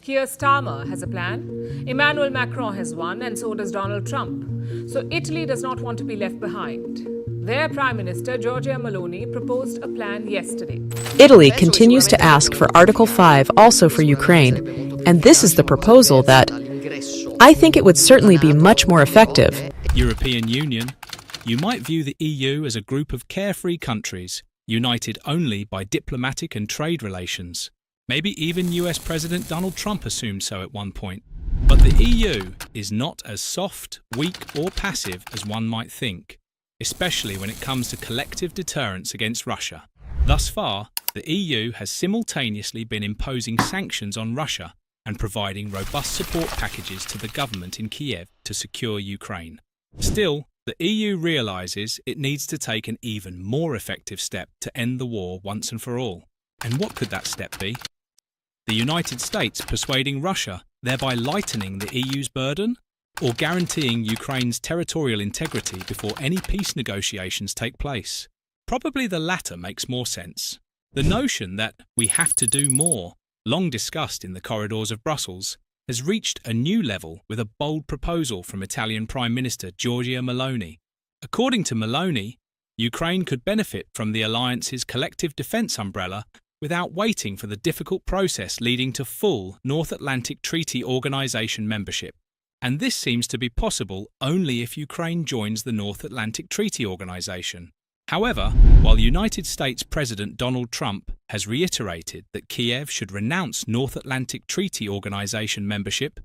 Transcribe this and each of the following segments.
Keir Starmer has a plan, Emmanuel Macron has one, and so does Donald Trump. So Italy does not want to be left behind. Their Prime Minister Giorgia Meloni proposed a plan yesterday. Italy continues to ask for Article 5 also for Ukraine, and this is the proposal that I think it would certainly be much more effective. European Union. You might view the EU as a group of carefree countries, united only by diplomatic and trade relations. Maybe even US President Donald Trump assumed so at one point. But the EU is not as soft, weak or passive as one might think, especially when it comes to collective deterrence against Russia. Thus far, the EU has simultaneously been imposing sanctions on Russia and providing robust support packages to the government in Kiev to secure Ukraine. Still, the EU realises it needs to take an even more effective step to end the war once and for all. And what could that step be? The United States persuading Russia, thereby lightening the EU's burden? Or guaranteeing Ukraine's territorial integrity before any peace negotiations take place? Probably the latter makes more sense. The notion that we have to do more, long discussed in the corridors of Brussels, has reached a new level with a bold proposal from Italian Prime Minister Giorgia Meloni. According to Meloni, Ukraine could benefit from the alliance's collective defence umbrella without waiting for the difficult process leading to full North Atlantic Treaty Organisation membership. And this seems to be possible only if Ukraine joins the North Atlantic Treaty Organisation. However, while United States President Donald Trump has reiterated that Kiev should renounce North Atlantic Treaty Organization membership,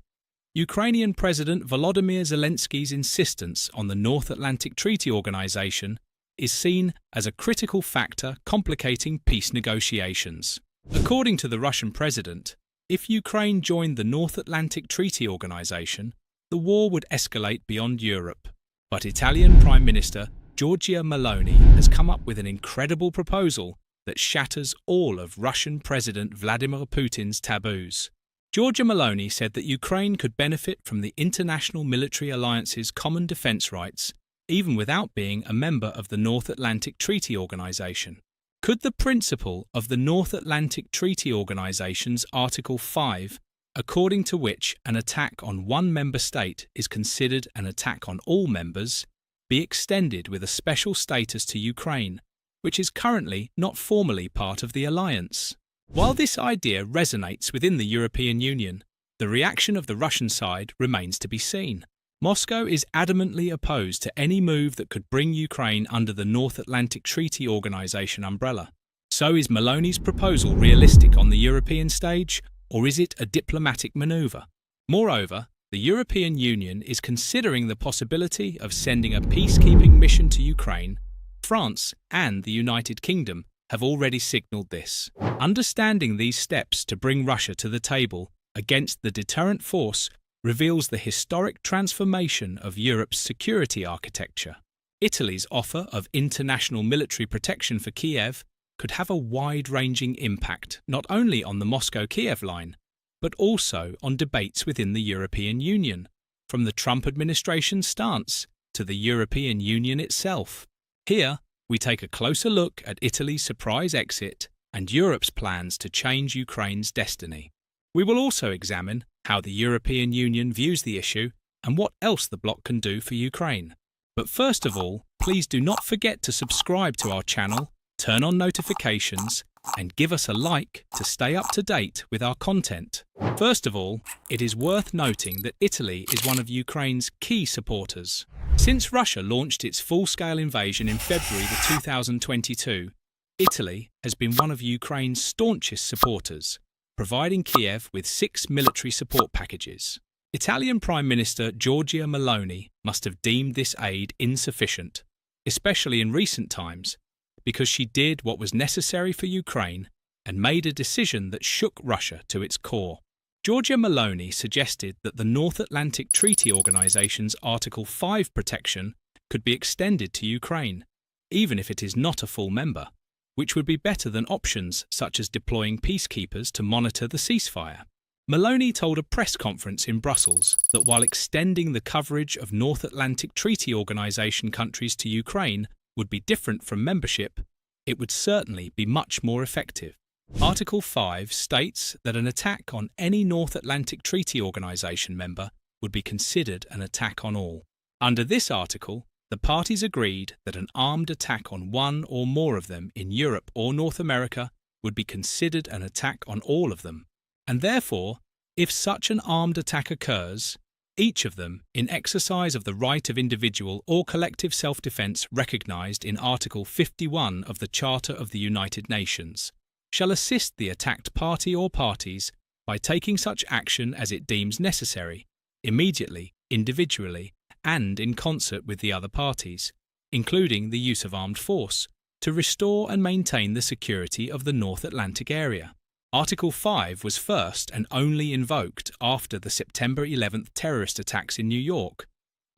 Ukrainian President Volodymyr Zelensky's insistence on the North Atlantic Treaty Organization is seen as a critical factor complicating peace negotiations. According to the Russian president, if Ukraine joined the North Atlantic Treaty Organization, the war would escalate beyond Europe. But Italian Prime Minister Giorgia Meloni has come up with an incredible proposal that shatters all of Russian President Vladimir Putin's taboos. Giorgia Meloni said that Ukraine could benefit from the International Military Alliance's common defence rights, even without being a member of the North Atlantic Treaty Organisation. Could the principle of the North Atlantic Treaty Organisation's Article 5, according to which an attack on one member state is considered an attack on all members, be extended with a special status to Ukraine, which is currently not formally part of the alliance? While this idea resonates within the European Union, the reaction of the Russian side remains to be seen. Moscow is adamantly opposed to any move that could bring Ukraine under the North Atlantic Treaty Organisation umbrella. So is Meloni's proposal realistic on the European stage, or is it a diplomatic manoeuvre? Moreover, the European Union is considering the possibility of sending a peacekeeping mission to Ukraine. France and the United Kingdom have already signalled this. Understanding these steps to bring Russia to the table against the deterrent force reveals the historic transformation of Europe's security architecture. Italy's offer of international military protection for Kiev could have a wide-ranging impact not only on the Moscow-Kiev line, but also on debates within the European Union, from the Trump administration's stance to the European Union itself. Here, we take a closer look at Italy's surprise exit and Europe's plans to change Ukraine's destiny. We will also examine how the European Union views the issue and what else the bloc can do for Ukraine. But first of all, please do not forget to subscribe to our channel, turn on notifications, and give us a like to stay up to date with our content. First of all, it is worth noting that Italy is one of Ukraine's key supporters. Since Russia launched its full-scale invasion in February 2022, Italy has been one of Ukraine's staunchest supporters, providing Kiev with 6 military support packages. Italian Prime Minister Giorgia Meloni must have deemed this aid insufficient, especially in recent times, because she did what was necessary for Ukraine and made a decision that shook Russia to its core. Giorgia Meloni suggested that the North Atlantic Treaty Organization's Article 5 protection could be extended to Ukraine, even if it is not a full member, which would be better than options such as deploying peacekeepers to monitor the ceasefire. Meloni told a press conference in Brussels that while extending the coverage of North Atlantic Treaty Organization countries to Ukraine would be different from membership, it would certainly be much more effective. Article 5 states that an attack on any North Atlantic Treaty Organization member would be considered an attack on all. Under this article, the parties agreed that an armed attack on one or more of them in Europe or North America would be considered an attack on all of them, and therefore, if such an armed attack occurs, each of them, in exercise of the right of individual or collective self-defense recognized in Article 51 of the Charter of the United Nations, shall assist the attacked party or parties by taking such action as it deems necessary, immediately, individually, and in concert with the other parties, including the use of armed force, to restore and maintain the security of the North Atlantic area. Article 5 was first and only invoked after the September 11th terrorist attacks in New York,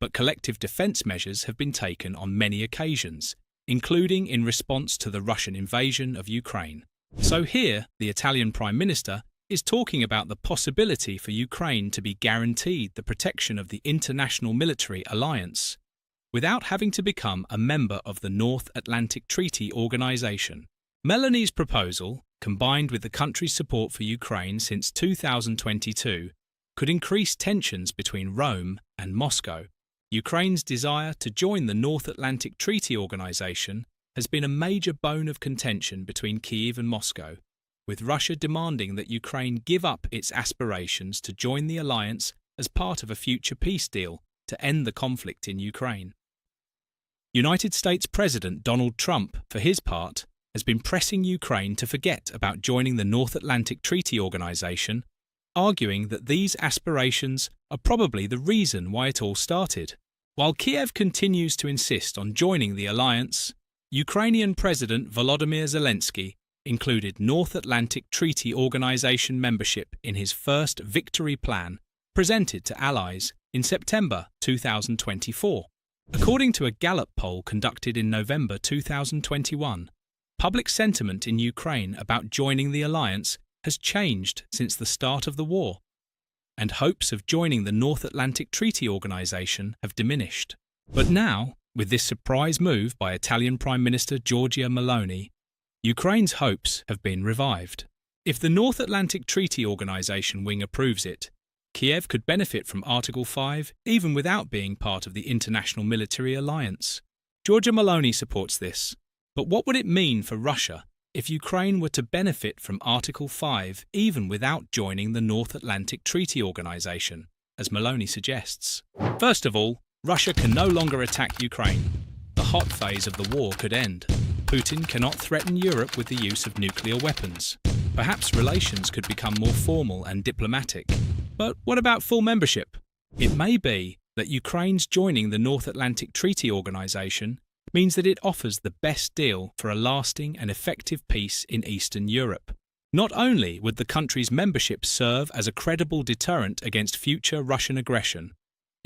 but collective defense measures have been taken on many occasions, including in response to the Russian invasion of Ukraine. So here, the Italian Prime Minister is talking about the possibility for Ukraine to be guaranteed the protection of the international military alliance without having to become a member of the North Atlantic Treaty Organization. Meloni's proposal, combined with the country's support for Ukraine since 2022, could increase tensions between Rome and Moscow. Ukraine's desire to join the North Atlantic Treaty Organization has been a major bone of contention between Kyiv and Moscow, with Russia demanding that Ukraine give up its aspirations to join the alliance as part of a future peace deal to end the conflict in Ukraine. United States President Donald Trump, for his part, has been pressing Ukraine to forget about joining the North Atlantic Treaty Organization, arguing that these aspirations are probably the reason why it all started. While Kiev continues to insist on joining the alliance, Ukrainian President Volodymyr Zelensky included North Atlantic Treaty Organization membership in his first victory plan presented to allies in September 2024. According to a Gallup poll conducted in November 2021, public sentiment in Ukraine about joining the alliance has changed since the start of the war, and hopes of joining the North Atlantic Treaty Organization have diminished. But now, with this surprise move by Italian Prime Minister Giorgia Meloni, Ukraine's hopes have been revived. If the North Atlantic Treaty Organization wing approves it, Kiev could benefit from Article 5 even without being part of the international military alliance. Giorgia Meloni supports this. But what would it mean for Russia if Ukraine were to benefit from Article 5 even without joining the North Atlantic Treaty Organization, as Meloni suggests? First of all, Russia can no longer attack Ukraine. The hot phase of the war could end. Putin cannot threaten Europe with the use of nuclear weapons. Perhaps relations could become more formal and diplomatic. But what about full membership? It may be that Ukraine's joining the North Atlantic Treaty Organization means that it offers the best deal for a lasting and effective peace in Eastern Europe. Not only would the country's membership serve as a credible deterrent against future Russian aggression,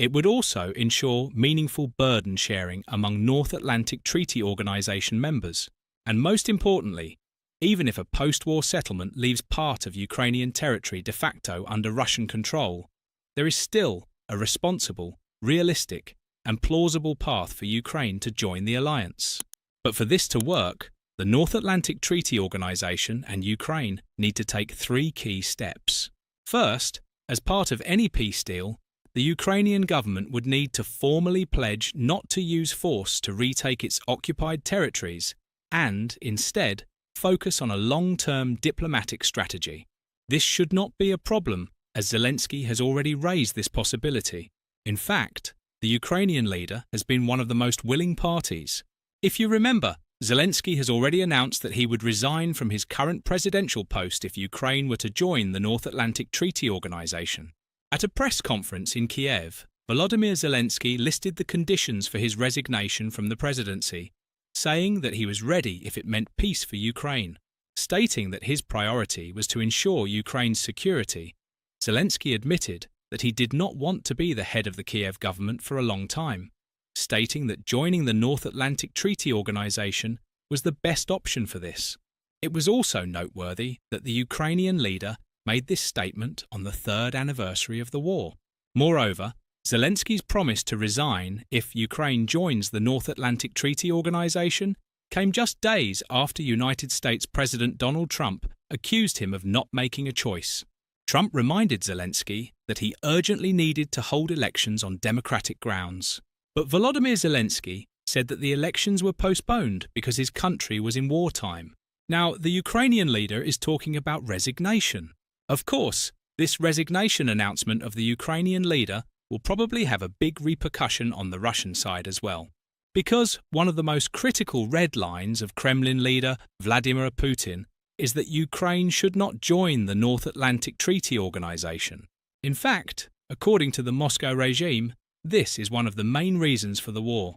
it would also ensure meaningful burden sharing among North Atlantic Treaty Organization members. And most importantly, even if a post-war settlement leaves part of Ukrainian territory de facto under Russian control, there is still a responsible, realistic, and plausible path for Ukraine to join the alliance. But for this to work, the North Atlantic Treaty Organization and Ukraine need to take 3 key steps. First, as part of any peace deal, the Ukrainian government would need to formally pledge not to use force to retake its occupied territories and, instead, focus on a long-term diplomatic strategy. This should not be a problem, as Zelensky has already raised this possibility. In fact, the Ukrainian leader has been one of the most willing parties. If you remember, Zelensky has already announced that he would resign from his current presidential post if Ukraine were to join the North Atlantic Treaty Organization. At a press conference in Kiev, Volodymyr Zelensky listed the conditions for his resignation from the presidency, saying that he was ready if it meant peace for Ukraine. Stating that his priority was to ensure Ukraine's security, Zelensky admitted that he did not want to be the head of the Kiev government for a long time, stating that joining the North Atlantic Treaty Organization was the best option for this. It was also noteworthy that the Ukrainian leader made this statement on the 3rd anniversary of the war. Moreover, Zelensky's promise to resign if Ukraine joins the North Atlantic Treaty Organization came just days after United States President Donald Trump accused him of not making a choice. Trump reminded Zelensky that he urgently needed to hold elections on democratic grounds. But Volodymyr Zelensky said that the elections were postponed because his country was in wartime. Now, the Ukrainian leader is talking about resignation. Of course, this resignation announcement of the Ukrainian leader will probably have a big repercussion on the Russian side as well. Because one of the most critical red lines of Kremlin leader Vladimir Putin is that Ukraine should not join the North Atlantic Treaty Organization. In fact, according to the Moscow regime, this is one of the main reasons for the war.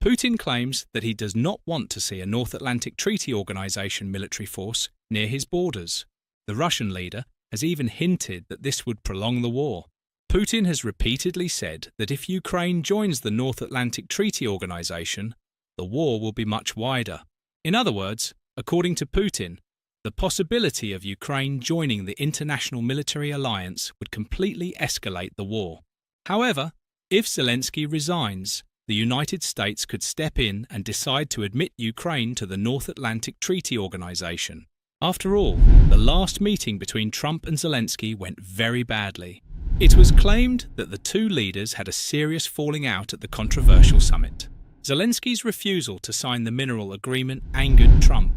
Putin claims that he does not want to see a North Atlantic Treaty Organization military force near his borders. The Russian leader has even hinted that this would prolong the war. Putin has repeatedly said that if Ukraine joins the North Atlantic Treaty Organization, the war will be much wider. In other words, according to Putin, the possibility of Ukraine joining the international military alliance would completely escalate the war. However, if Zelensky resigns, the United States could step in and decide to admit Ukraine to the North Atlantic Treaty Organization. After all, the last meeting between Trump and Zelensky went very badly. It was claimed that the two leaders had a serious falling out at the controversial summit. Zelensky's refusal to sign the mineral agreement angered Trump.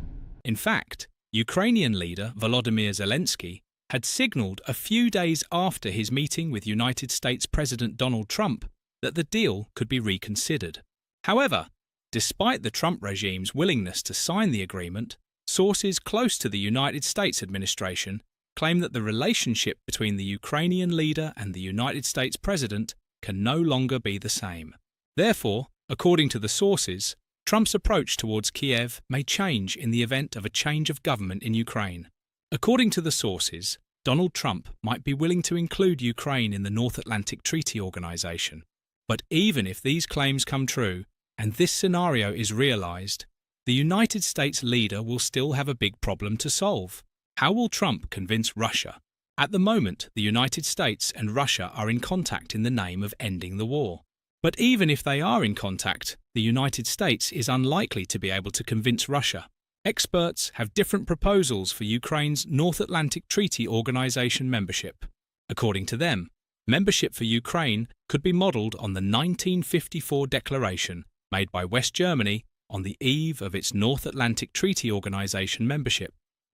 In fact, Ukrainian leader Volodymyr Zelensky had signaled a few days after his meeting with United States President Donald Trump that the deal could be reconsidered. However, despite the Trump regime's willingness to sign the agreement, sources close to the United States administration claim that the relationship between the Ukrainian leader and the United States President can no longer be the same. Therefore, according to the sources, Trump's approach towards Kiev may change in the event of a change of government in Ukraine. According to the sources, Donald Trump might be willing to include Ukraine in the North Atlantic Treaty Organization. But even if these claims come true, and this scenario is realized, the United States leader will still have a big problem to solve. How will Trump convince Russia? At the moment, the United States and Russia are in contact in the name of ending the war. But even if they are in contact, the United States is unlikely to be able to convince Russia. Experts have different proposals for Ukraine's North Atlantic Treaty Organization membership. According to them, membership for Ukraine could be modelled on the 1954 declaration made by West Germany on the eve of its North Atlantic Treaty Organization membership.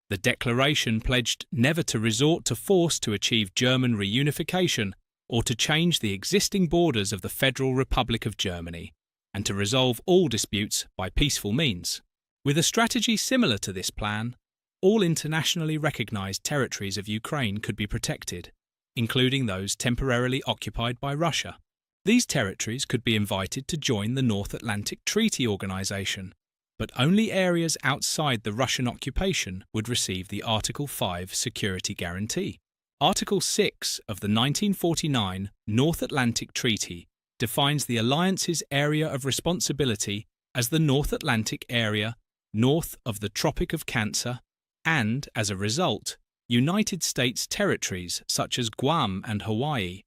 The declaration pledged never to resort to force to achieve German reunification or to change the existing borders of the Federal Republic of Germany, and to resolve all disputes by peaceful means. With a strategy similar to this plan, all internationally recognized territories of Ukraine could be protected, including those temporarily occupied by Russia. These territories could be invited to join the North Atlantic Treaty Organization, but only areas outside the Russian occupation would receive the Article 5 security guarantee. Article 6 of the 1949 North Atlantic Treaty defines the alliance's area of responsibility as the North Atlantic area north of the Tropic of Cancer and, as a result, United States territories such as Guam and Hawaii.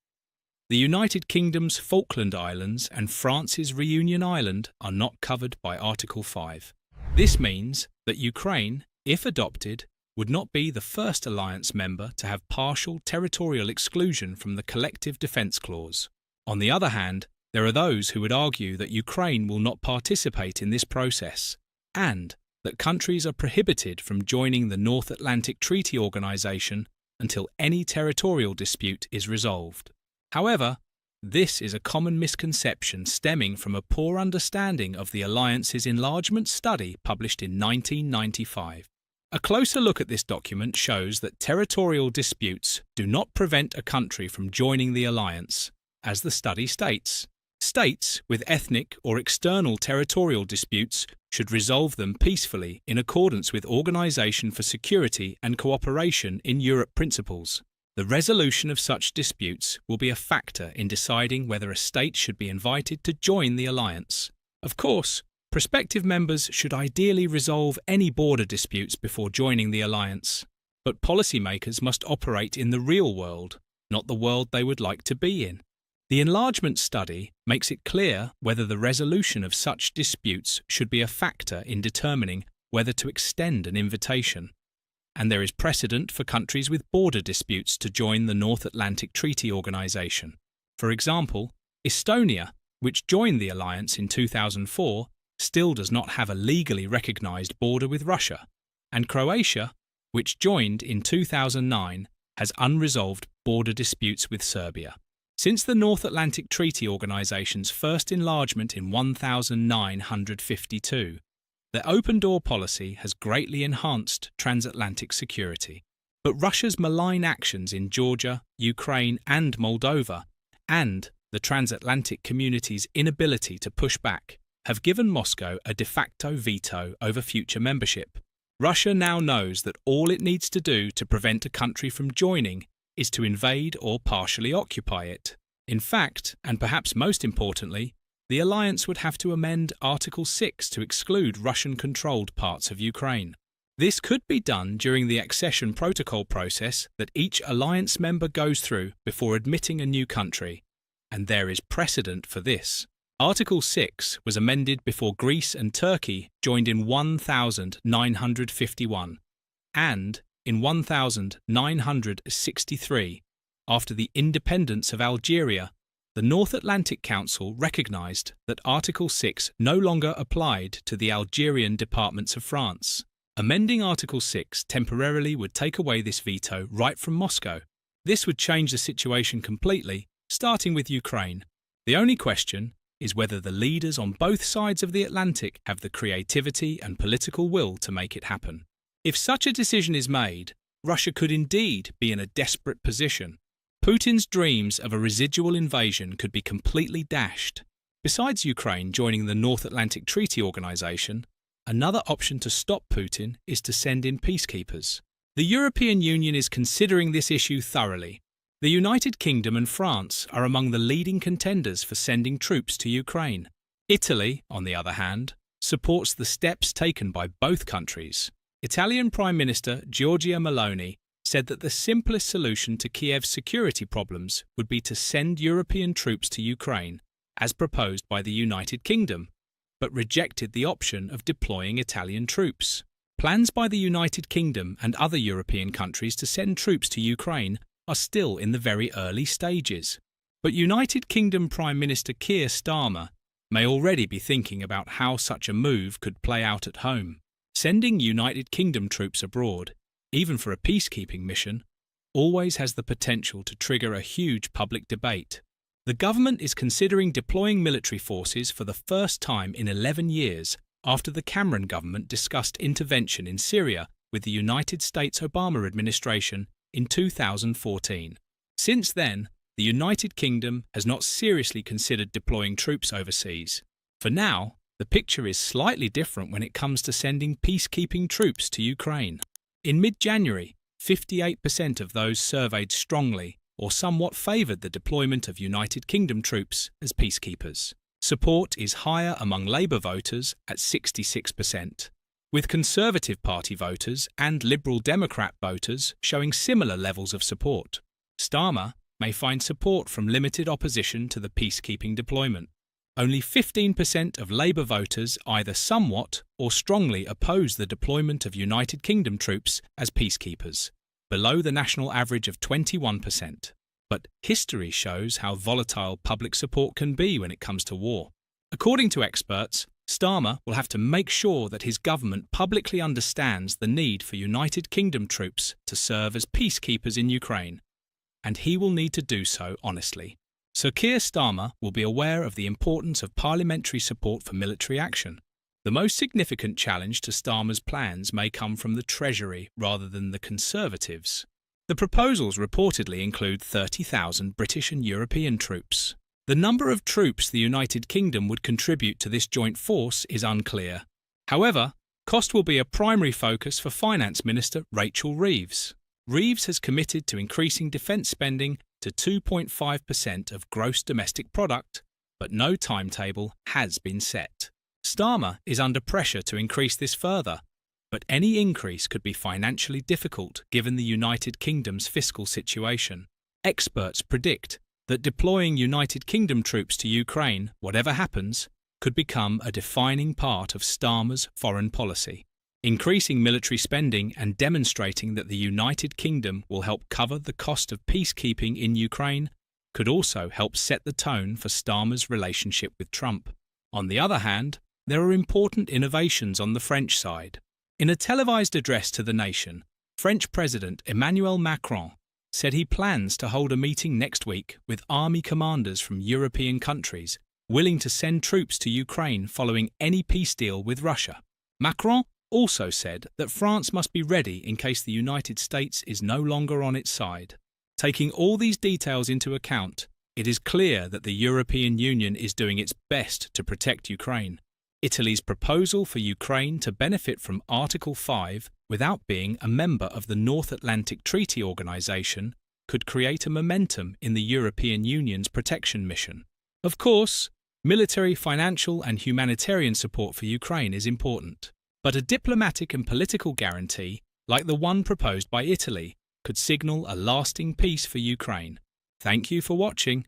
The United Kingdom's Falkland Islands and France's Reunion Island are not covered by Article 5. This means that Ukraine, if adopted, would not be the first alliance member to have partial territorial exclusion from the Collective Defence Clause. On the other hand, there are those who would argue that Ukraine will not participate in this process, and that countries are prohibited from joining the North Atlantic Treaty Organization until any territorial dispute is resolved. However, this is a common misconception stemming from a poor understanding of the alliance's enlargement study published in 1995. A closer look at this document shows that territorial disputes do not prevent a country from joining the alliance, as the study states. States with ethnic or external territorial disputes should resolve them peacefully in accordance with Organisation for Security and Cooperation in Europe principles. The resolution of such disputes will be a factor in deciding whether a state should be invited to join the alliance. Of course, prospective members should ideally resolve any border disputes before joining the alliance, but policymakers must operate in the real world, not the world they would like to be in. The enlargement study makes it clear whether the resolution of such disputes should be a factor in determining whether to extend an invitation. and there is precedent for countries with border disputes to join the North Atlantic Treaty Organization. For example, Estonia, which joined the alliance in 2004, still does not have a legally recognized border with Russia, and Croatia, which joined in 2009, has unresolved border disputes with Serbia. Since the North Atlantic Treaty Organization's first enlargement in 1952, their open-door policy has greatly enhanced transatlantic security. But Russia's malign actions in Georgia, Ukraine and Moldova, and the transatlantic community's inability to push back, have given Moscow a de facto veto over future membership. Russia now knows that all it needs to do to prevent a country from joining is to invade or partially occupy it. In fact, and perhaps most importantly, the alliance would have to amend Article 6 to exclude Russian-controlled parts of Ukraine. This could be done during the accession protocol process that each alliance member goes through before admitting a new country, and there is precedent for this. Article 6 was amended before Greece and Turkey joined in 1951, and in 1963, after the independence of Algeria, the North Atlantic Council recognized that Article 6 no longer applied to the Algerian departments of France. Amending Article 6 temporarily would take away this veto right from Moscow. This would change the situation completely, starting with Ukraine. The only question is whether the leaders on both sides of the Atlantic have the creativity and political will to make it happen. If such a decision is made, Russia could indeed be in a desperate position. Putin's dreams of a residual invasion could be completely dashed. Besides Ukraine joining the North Atlantic Treaty Organization, another option to stop Putin is to send in peacekeepers. The European Union is considering this issue thoroughly. The United Kingdom and France are among the leading contenders for sending troops to Ukraine. Italy, on the other hand, supports the steps taken by both countries. Italian Prime Minister Giorgia Meloni said that the simplest solution to Kiev's security problems would be to send European troops to Ukraine, as proposed by the United Kingdom, but rejected the option of deploying Italian troops. Plans by the United Kingdom and other European countries to send troops to Ukraine are still in the very early stages. But United Kingdom Prime Minister Keir Starmer may already be thinking about how such a move could play out at home. Sending United Kingdom troops abroad, even for a peacekeeping mission, always has the potential to trigger a huge public debate. The government is considering deploying military forces for the first time in 11 years after the Cameron government discussed intervention in Syria with the United States Obama administration in 2014. Since then, the United Kingdom has not seriously considered deploying troops overseas. For now, the picture is slightly different when it comes to sending peacekeeping troops to Ukraine. In mid-January, 58% of those surveyed strongly or somewhat favoured the deployment of United Kingdom troops as peacekeepers. Support is higher among Labour voters at 66%, with Conservative Party voters and Liberal Democrat voters showing similar levels of support. Starmer may find support from limited opposition to the peacekeeping deployment. Only 15% of Labour voters either somewhat or strongly oppose the deployment of United Kingdom troops as peacekeepers, below the national average of 21%. But history shows how volatile public support can be when it comes to war. According to experts, Starmer will have to make sure that his government publicly understands the need for United Kingdom troops to serve as peacekeepers in Ukraine, and he will need to do so honestly. Sir Keir Starmer will be aware of the importance of parliamentary support for military action. The most significant challenge to Starmer's plans may come from the Treasury rather than the Conservatives. The proposals reportedly include 30,000 British and European troops. The number of troops the United Kingdom would contribute to this joint force is unclear. However, cost will be a primary focus for Finance Minister Rachel Reeves. Reeves has committed to increasing defence spending to 2.5% of gross domestic product, but no timetable has been set. Starmer is under pressure to increase this further, but any increase could be financially difficult given the United Kingdom's fiscal situation. Experts predict that deploying United Kingdom troops to Ukraine, whatever happens, could become a defining part of Starmer's foreign policy. Increasing military spending and demonstrating that the United Kingdom will help cover the cost of peacekeeping in Ukraine could also help set the tone for Starmer's relationship with Trump. On the other hand, there are important innovations on the French side. In a televised address to the nation, French President Emmanuel Macron said he plans to hold a meeting next week with army commanders from European countries willing to send troops to Ukraine following any peace deal with Russia. Macron also said that France must be ready in case the United States is no longer on its side. Taking all these details into account, it is clear that the European Union is doing its best to protect Ukraine. Italy's proposal for Ukraine to benefit from Article 5 without being a member of the North Atlantic Treaty Organization could create a momentum in the European Union's protection mission. Of course, military, financial and humanitarian support for Ukraine is important, but a diplomatic and political guarantee, like the one proposed by Italy, could signal a lasting peace for Ukraine. Thank you for watching.